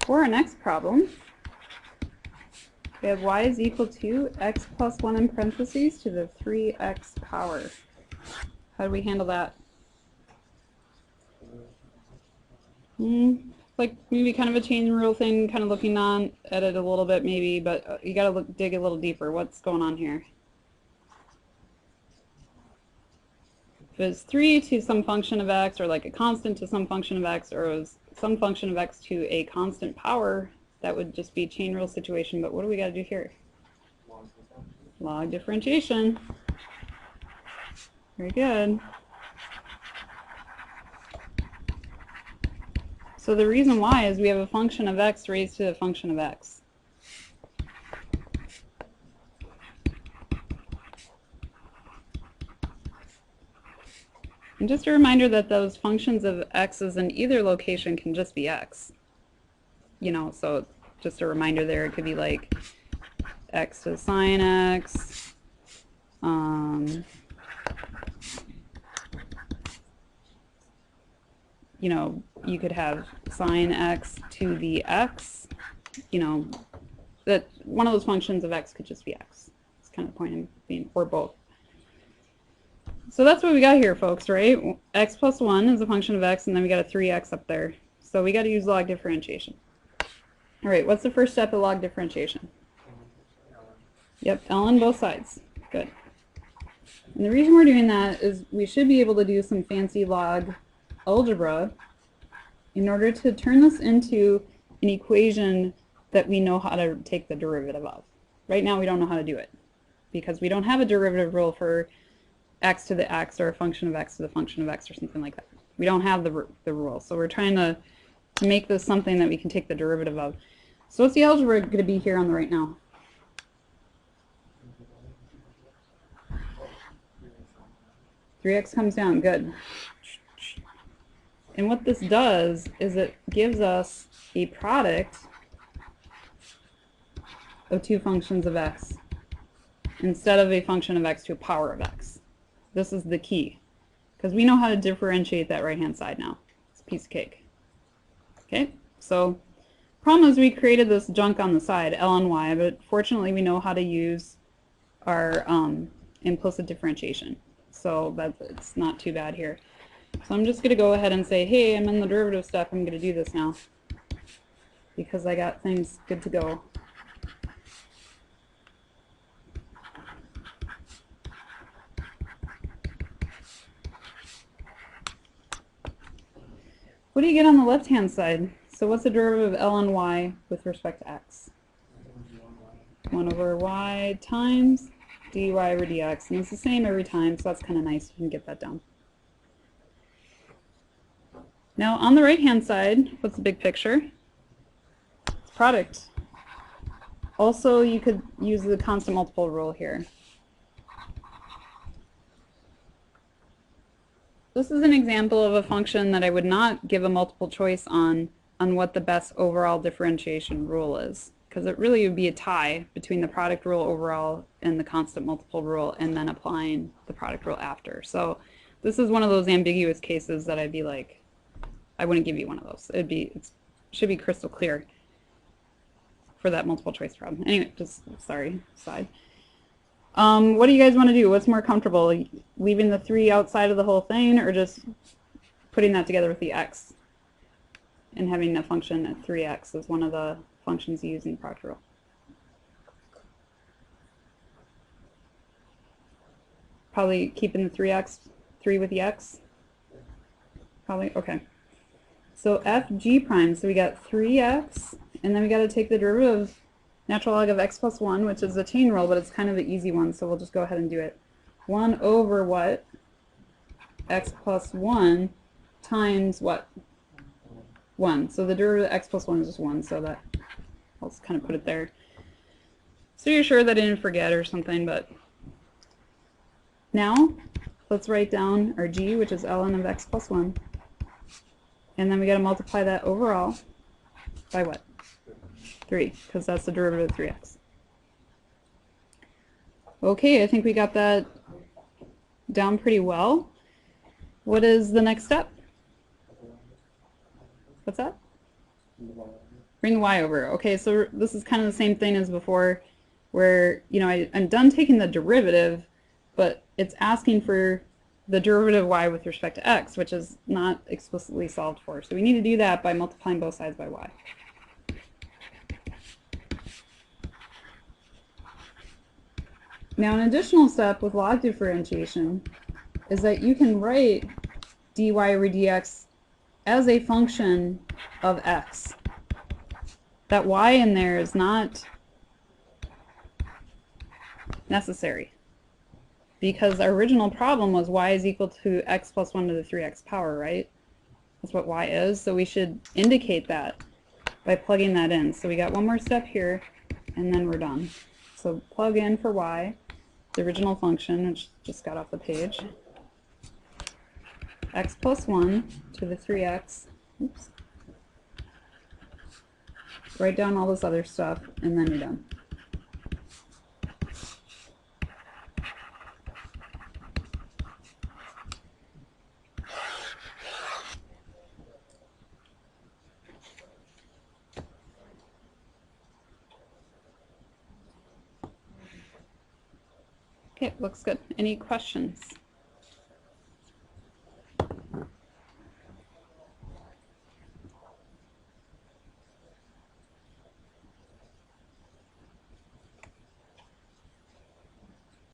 For our next problem, we have y is equal to x plus 1 in parentheses to the 3x power. How do we handle that? Like maybe kind of a chain rule thing, kind of looking on at it a little bit maybe, but you got to dig a little deeper. What's going on here? If it's 3 to some function of x, or like a constant to some function of x, or it was some function of x to a constant power, that would just be a chain rule situation. But what do we got to do here? Log differentiation. Very good. So the reason why is we have a function of x raised to a function of x. And just a reminder that those functions of x's in either location can just be x. You know, so just a reminder there, it could be like x to sine x, you know, you could have sine x to the x, you know, that one of those functions of x could just be x. It's kind of the point of being, or both. So that's what we got here, folks, right? X plus 1 is a function of x, and then we got a 3x up there. So we got to use log differentiation. All right, what's the first step of log differentiation? Yep, ln both sides. Good. And the reason we're doing that is we should be able to do some fancy log algebra in order to turn this into an equation that we know how to take the derivative of. Right now we don't know how to do it because we don't have a derivative rule for x to the x or a function of x to the function of x or something like that. We don't have the rule. So we're trying to make this something that we can take the derivative of. So what's the algebra going to be here on the right now? Three x comes down, good. And what this does is it gives us a product of two functions of x instead of a function of x to a power of x. This is the key, because we know how to differentiate that right-hand side now. It's a piece of cake. Okay, so problem is we created this junk on the side, ln y, but fortunately we know how to use our implicit differentiation. So it's not too bad here. So I'm just going to go ahead and say, hey, I'm in the derivative step. I'm going to do this now because I got things good to go. What do you get on the left-hand side? So what's the derivative of ln y with respect to x? 1 over y times dy over dx. And it's the same every time, so that's kind of nice. You can get that down. Now on the right-hand side, what's the big picture? It's product. Also, you could use the constant multiple rule here. This is an example of a function that I would not give a multiple choice on what the best overall differentiation rule is, because it really would be a tie between the product rule overall and the constant multiple rule, and then applying the product rule after. So this is one of those ambiguous cases that I'd be like, I wouldn't give you one of those. It should be crystal clear for that multiple choice problem. Anyway, just sorry, side. What do you guys want to do? What's more comfortable, leaving the 3 outside of the whole thing, or just putting that together with the x and having a function at 3x as one of the functions you use in product rule? Probably keeping the 3 with the x? Probably, okay. So f g prime, so we got 3x, and then we got to take the derivative of natural log of x plus 1, which is a chain rule, but it's kind of the easy one, so we'll just go ahead and do it. 1 over what? X plus 1 times what? 1. So the derivative of x plus 1 is just 1, so that I'll just kind of put it there. So you're sure that I didn't forget or something, but now let's write down our g, which is ln of x plus 1. And then we got to multiply that overall by what? 3, because that's the derivative of 3x. Okay, I think we got that down pretty well. What is the next step? What's that? bring the y over. Okay, so this is kind of the same thing as before, where, you know, I'm done taking the derivative, but it's asking for the derivative of y with respect to x, which is not explicitly solved for. So we need to do that by multiplying both sides by y. Now, an additional step with log differentiation is that you can write dy over dx as a function of x. That y in there is not necessary, because our original problem was y is equal to x plus 1 to the 3x power, right? That's what y is, so we should indicate that by plugging that in. So we got one more step here, and then we're done. So plug in for y, the original function, which just got off the page, x plus 1 to the 3x, oops. Write down all this other stuff, and then you're done. Okay, looks good. Any questions?